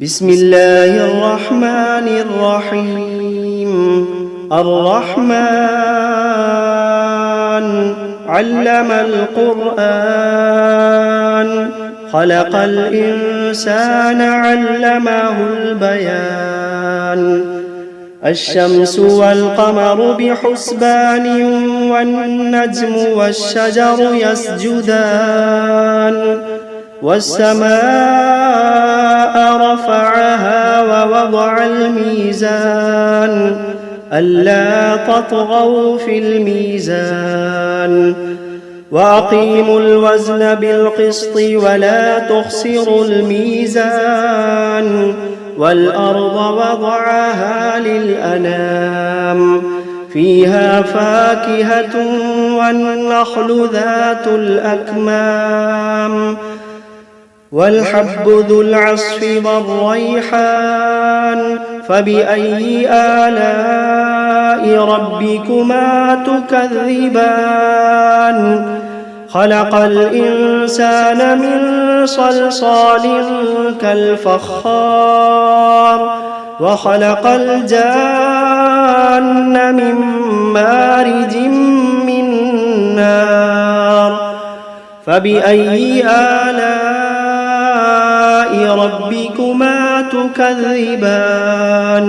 بسم الله الرحمن الرحيم. الرحمن علم القرآن، خلق الإنسان علمه البيان. الشمس والقمر بحسبان، والنجم والشجر يسجدان. والسماء رفعها ووضع الميزان، ألا تطغوا في الميزان. وأقيموا الوزن بالقسط ولا تخسروا الميزان. والأرض وضعها للأنام، فيها فاكهة والنخل ذات الأكمام، والحب ذو العصف والريحان. فبأي آلاء ربكما تكذبان؟ خلق الإنسان من صلصال كالفخار، وخلق الجان من مارج من نار. فبأي آلاء ربكما تكذبان؟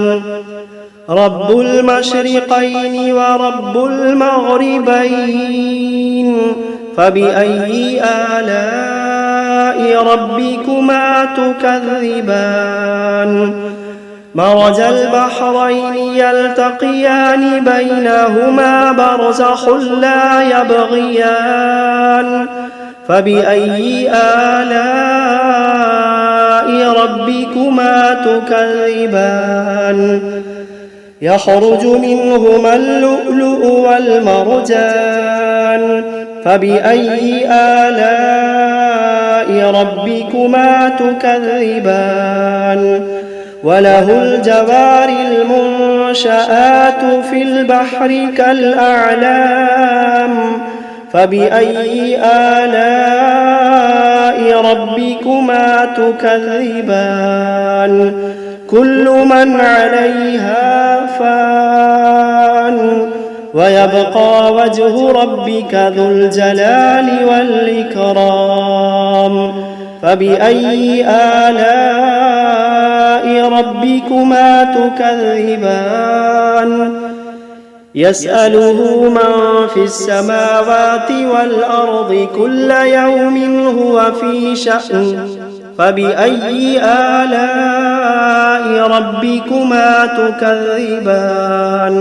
رب المشرقين ورب المغربين. فبأي آلاء ربكما تكذبان؟ مرج البحرين يلتقيان، بينهما برزخ لا يبغيان. فبأي آلاء ربكما تكذبان؟ يخرج منهما اللؤلؤ والمرجان. فبأي آلاء ربكما تكذبان؟ وله الجوار المنشآت في البحر كالأعلام. فبأي آلاء ربكما تكذبان؟ كل من عليها فان، ويبقى وجه ربك ذو الجلال والإكرام. فبأي آلاء ربكما تكذبان؟ يسأله من في السماوات والأرض كل يوم هو في شأن. فبأي آلاء ربكما تكذبان؟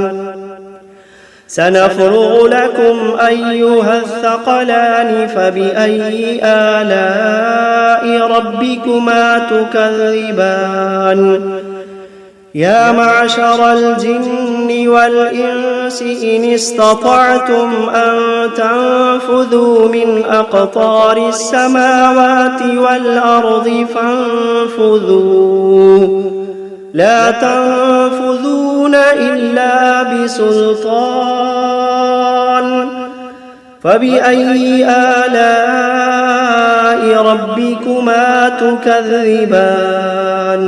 سنفرغ لكم أيها الثقلان. فبأي آلاء ربكما تكذبان؟ يا معشر الجن والإنس إن استطعتم أن تنفذوا من أقطار السماوات والأرض فانفذوا، لا تنفذون إلا بسلطان. فبأي آلاء ربكما تكذبان؟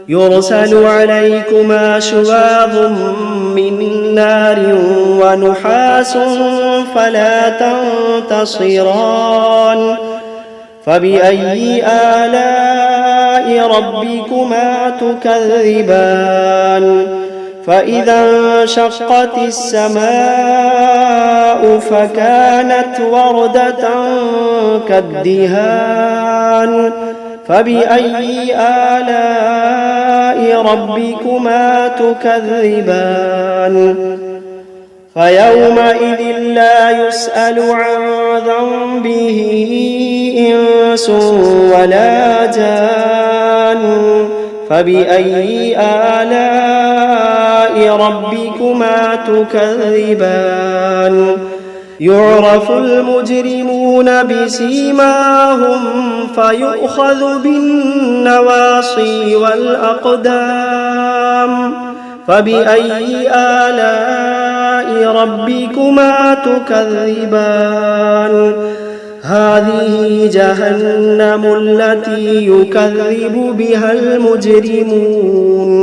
يرسل عليكما شواظ من نار ونحاس فلا تنتصران. فبأي آلاء ربكما تكذبان؟ فإذا انشقت السماء فكانت وردة كالدهان. فبأي آلاء ربكما تكذبان؟ فيومئذ لا يسأل عن ذنبه إنس ولا جان. فبأي آلاء ربكما تكذبان؟ يعرف المجرمون بسيماهم فيؤخذ بالنواصي والأقدام. فبأي آلاء ربكما تكذبان؟ هذه جهنم التي يكذب بها المجرمون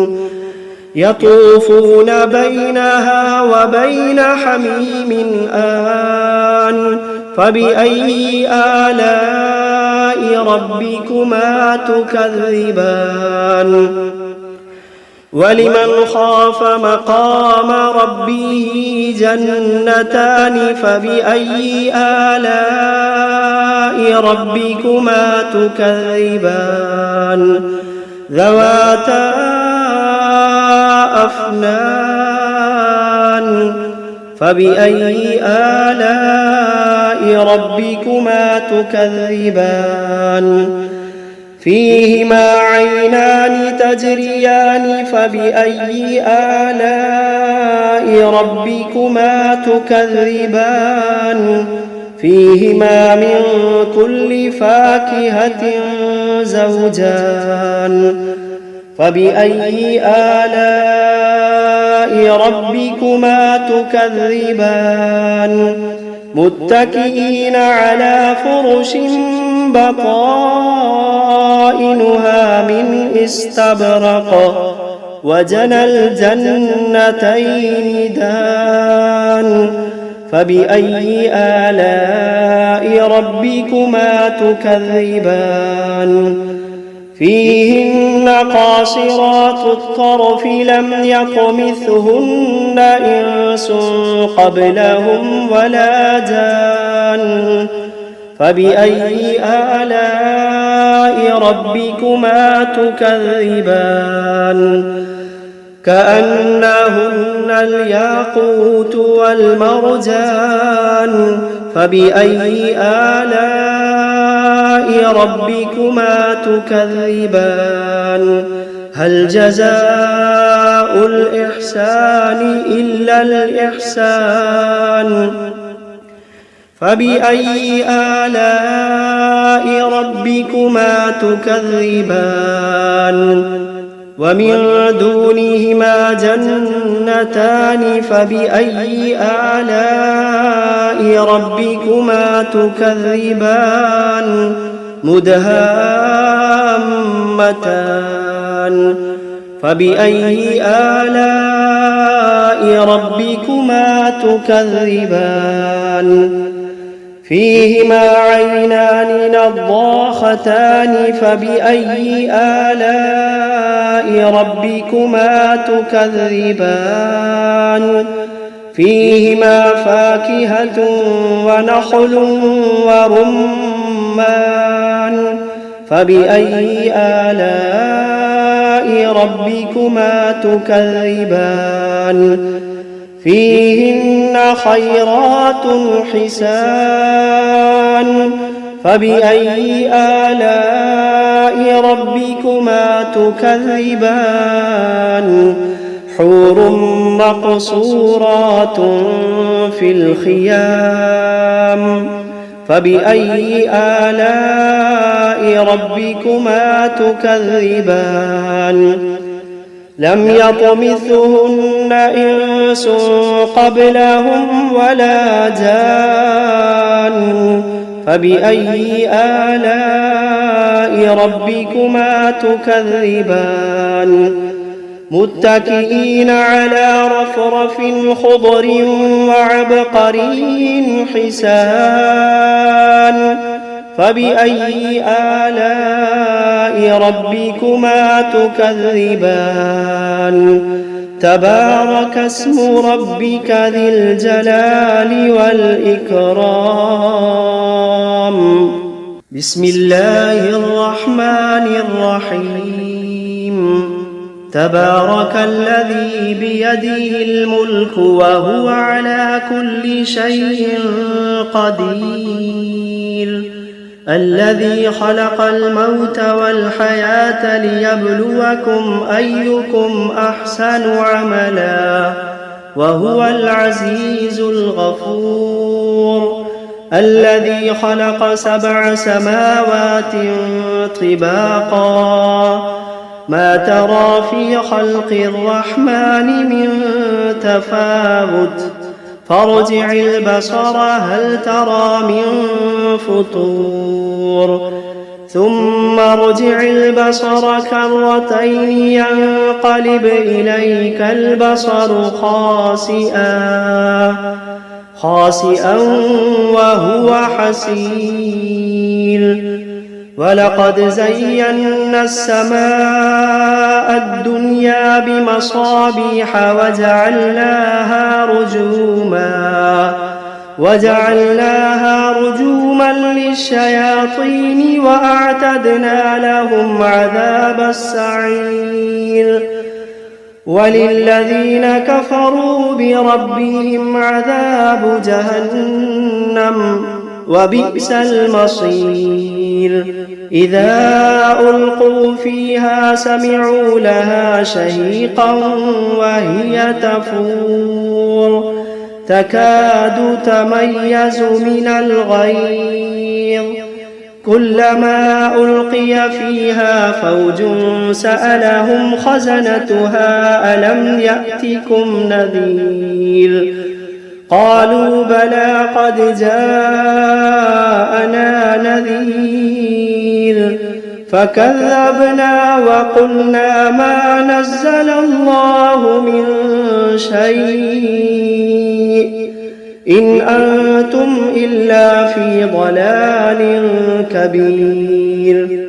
يطوفون بينها وبين حميم آن فبأي آلاء ربكما تكذبان ولمن خاف مقام ربه جنتان فبأي آلاء ربكما تكذبان ذواتا أفنان فبأي آلاء ربكما تكذبان فيهما عينان تجريان فبأي آلاء ربكما تكذبان فيهما من كل فاكهة زوجان فبأي آلاء ربكما تكذبان متكئين على فرش بطائنها من استبرق وجنى الجنتين دان فبأي آلاء ربكما تكذبان فيهن قاصرات الطرف لم يطمثهن إنس قبلهم ولا جان فبأي آلاء ربكما تكذبان كأنهن الياقوت والمرجان فبأي آلاء ربكما تكذبان هل جزاء الإحسان إلا الإحسان فبأي آلاء ربكما تكذبان ومن دونهما جنتان فبأي آلاء ربكما تكذبان مدهامتان فبأي آلاء ربكما تكذبان فيهما عينان نضاختان فبأي آلاء ربكما تكذبان فيهما فاكهة ونخل ورمان فبأي آلاء ربكما تكذبان فيهن خيرات حسان فبأي آلاء ربكما تكذبان حور مقصورات في الخيام فبأي آلاء ربكما تكذبان لم يطمثهن إنس قبلهم ولا جان فبأي آلاء ربكما تكذبان متكئين على رفرف خضر وعبقري حسان فبأي آلاء ربكما تكذبان تبارك اسم ربك ذي الجلال والإكرام بسم الله الرحمن الرحيم تبارك الذي بيده الملك وهو على كل شيء قدير الذي خلق الموت والحياة ليبلوكم أيكم أحسن عملا وهو العزيز الغفور الذي خلق 7 سماوات طباقا ما ترى في خلق الرحمن من تفاوت فارجع البصر هل ترى من فطور ثم ارجع البصر كرتين ينقلب إليك البصر خاسئا وهو حسير ولقد زينا السماء الدنيا بمصابيح وجعلناها رجوما للشياطين وأعتدنا لهم عذاب السعير وللذين كفروا بربهم عذاب جهنم وبئس المصير إذا ألقوا فيها سمعوا لها شهيقا وهي تفور تكاد تميز من الغيظ كلما ألقي فيها فوج سألهم خزنتها ألم يأتكم نذير قالوا بلى قد جاءنا نذير فكذبنا وقلنا ما نزل الله من شيء إن أنتم إلا في ضلال كبير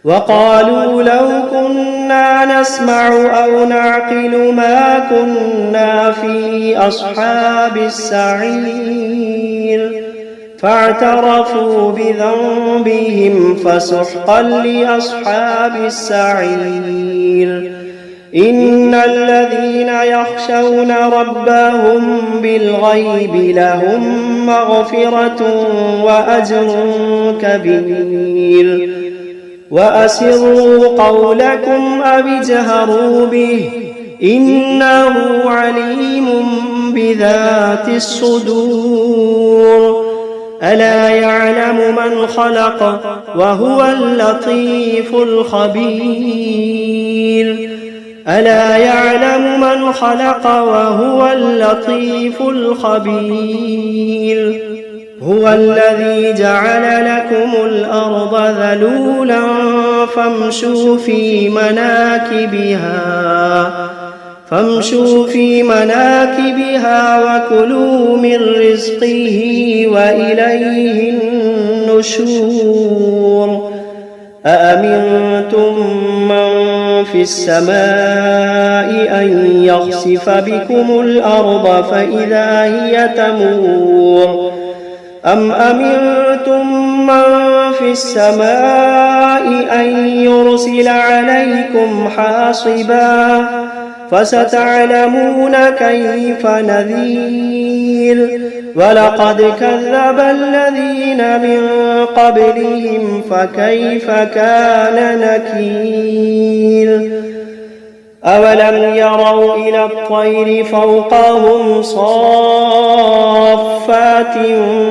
وقالوا لو كنا نسمع أو نعقل ما كنا في أصحاب السعير فاعترفوا بذنبهم فسحقا لأصحاب السعير إن الذين يخشون ربهم بالغيب لهم مغفرة وأجر كبير وأسروا قولكم أو اجهروا به إنه عليم بذات الصدور ألا يعلم من خلق وهو اللطيف الخبير ألا يعلم من خلق وهو اللطيف الخبير هو الذي جعل لكم الأرض ذلولا فامشوا في مناكبها وكلوا من رزقه وإليه النشور أأمنتم من في السماء أن يخسف بكم الأرض فإذا هي تمور أم أمنتم من في السماء أن يرسل عليكم حاصبا فستعلمون كيف نذير ولقد كذب الذين من قبلهم فكيف كان نكير أولم يروا إلى الطير فوقهم صافات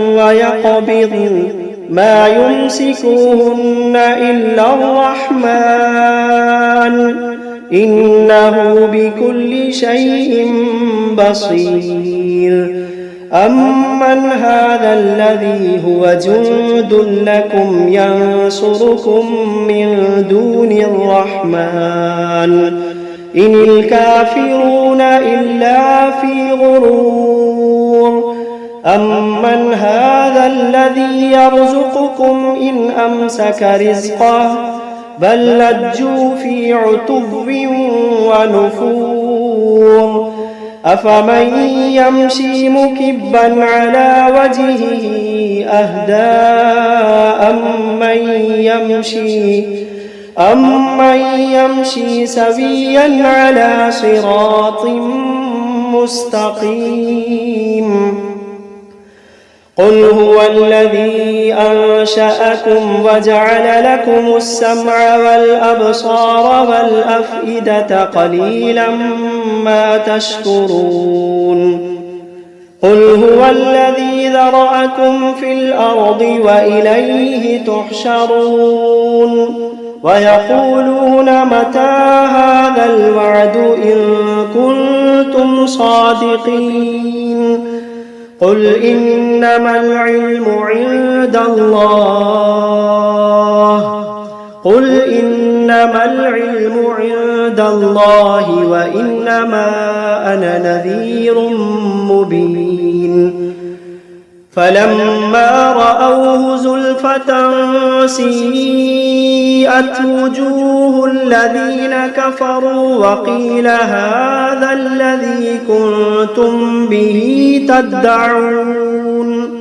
ويقبضن ما يمسكوهن إلا الرحمن إنه بكل شيء بصير أمن هذا الذي هو جند لكم ينصركم من دون الرحمن إن الكافرون إلا في غرور أمن هذا الذي يرزقكم إن أمسك رزقه بل لجوا في عتب ونفور أفمن يمشي مكبا على وجهه أهدى أمن يمشي سويا على صراط مستقيم قل هو الذي أنشأكم وجعل لكم السمع والأبصار والأفئدة قليلا ما تشكرون قل هو الذي ذرأكم في الأرض وإليه تحشرون ويقولون متى هذا الوعد إن كنتم صادقين قل إنما العلم عند الله وإنما أنا نذير مبين فلما رأوه زلفة سيئت وجوه الذين كفروا وقيل هذا الذي كنتم به تدعون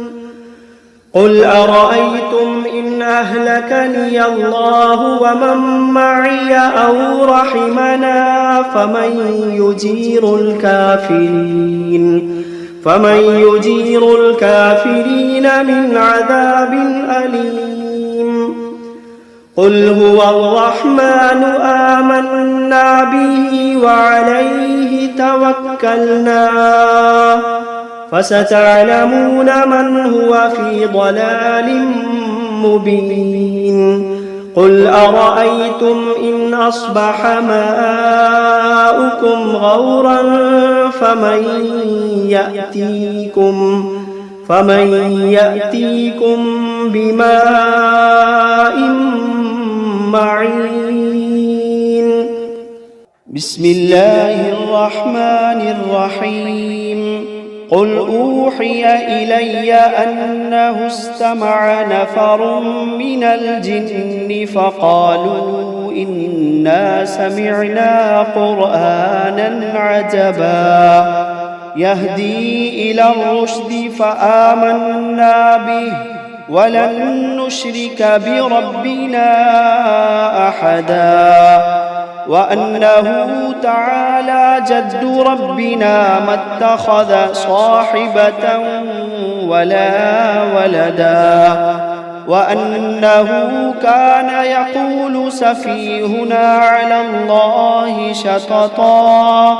قل أرأيتم إن أهلكني الله ومن معي أو رحمنا فمن يجير الكافرين من عذاب أليم قل هو الرحمن آمنا به وعليه توكلنا فستعلمون من هو في ضلال مبين قل أرأيتم إن أصبح ماؤكم غورا فمن يأتيكم بماء معين بسم الله الرحمن الرحيم قل أوحي إلي أنه استمع نفر من الجن فقالوا إنا سمعنا قرآنا عجبا يهدي إلى الرشد فآمنا به ولن نشرك بربنا أحدا وأنه تعالى جد ربنا ما اتخذ صاحبة ولا ولدا وأنه كان يقول سفيهنا على الله شططا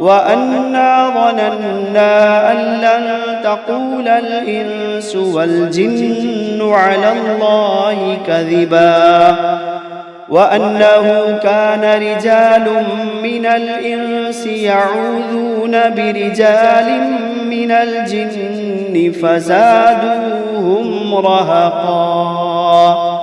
وأنا ظننا أن لن تقول الإنس والجن على الله كذبا وأنه كان رجال من الإنس يعوذون برجال من الجن فزادوهم رهقا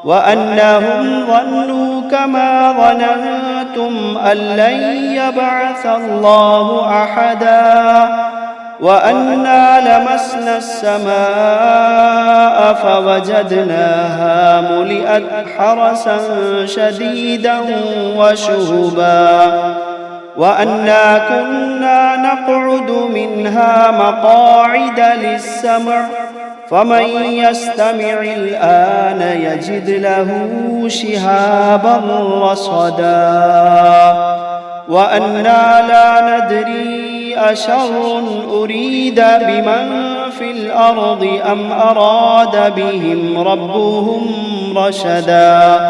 وأنهم ظنوا كما ظننتم أن لن يبعث الله أحدا وأنا لمسنا السماء فوجدناها ملئت حرسا شديدا وشهبا وأنا كنا نقعد منها مقاعد للسمع فمن يستمع الآن يجد له شهابا رصدا وأنا لا ندري أشر أريد بمن في الأرض أم أراد بهم ربهم رشدا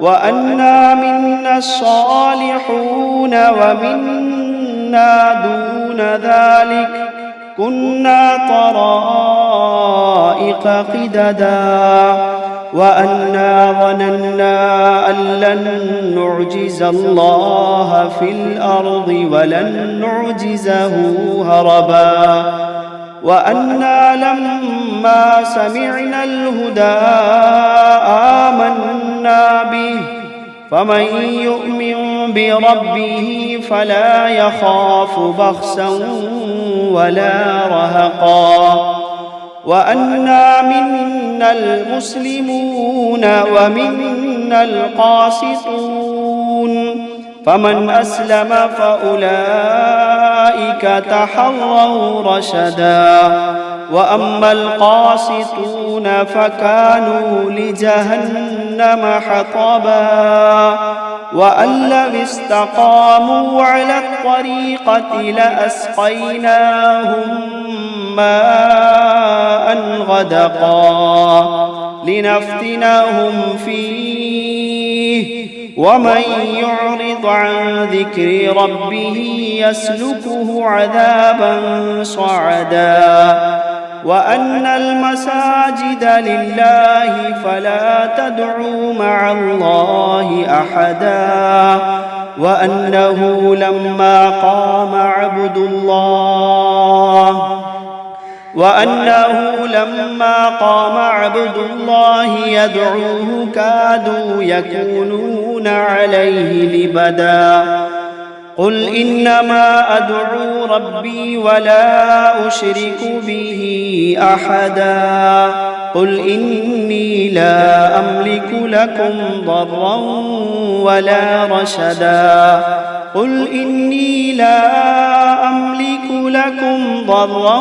وأنا منا الصالحون ومنا دون ذلك كنا طرائق قددا وأنا ظننا أن لن نعجز الله في الأرض ولن نعجزه هربا وأنا لما سمعنا الهدى آمنا به فمن يؤمن بربه فلا يخاف بخسا ولا رهقا وأنا منا المسلمون ومنا القاسطون فمن أسلم فأولئك تحروا رشدا وأما القاسطون فكانوا لجهنم حطبا وأن لو استقاموا على الطريقة لأسقيناهم ماء غدقا لنفتنهم فيه ومن يعرض عن ذكر ربه يسلكه عذابا صعدا وأن المساجد لله فلا تدعوا مع الله أحدا وأنه لما قام عبد الله يدعوه كادوا يكونون عليه لبدا قل إنما أدعو ربي ولا أشرك به أحدا قل إني لا أملك لكم ضرا ولا رشدا قل إني لا أملك لكم ضرا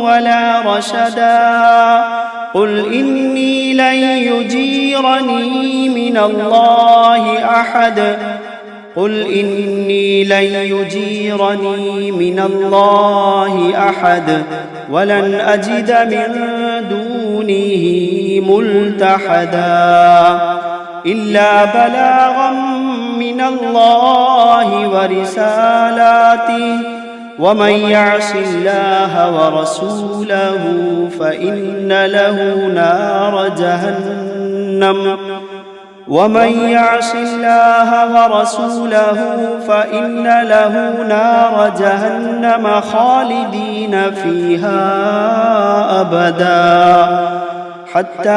ولا رشدا قل إني لن يجيرني من الله أحد قل إني لن يجيرني من الله أحد ولن أجد من دونه ملتحدا إلا بلاغا من الله ورسالاته ومن يعص الله ورسوله فإن له نار جهنم خالدين فيها أبدا حتى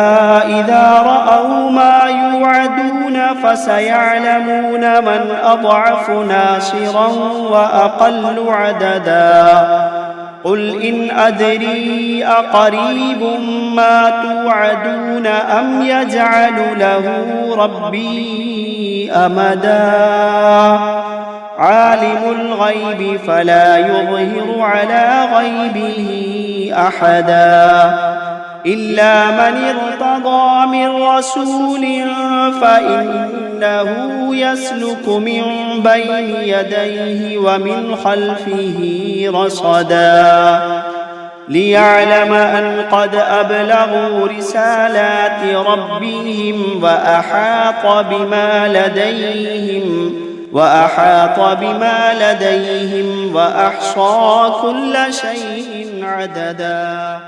إذا رأوا ما يوعدون فسيعلمون من أضعف ناصرا وأقل عددا قل إن أدري أقريب ما توعدون أم يجعل له ربي أمدا عالم الغيب فلا يظهر على غيبه أحدا إلا من ارتضى من رسول فإنه يسلك من بين يديه ومن خلفه رصدا ليعلم أن قد أبلغوا رسالات ربهم وأحاط بما لديهم وأحصى كل شيء عددا.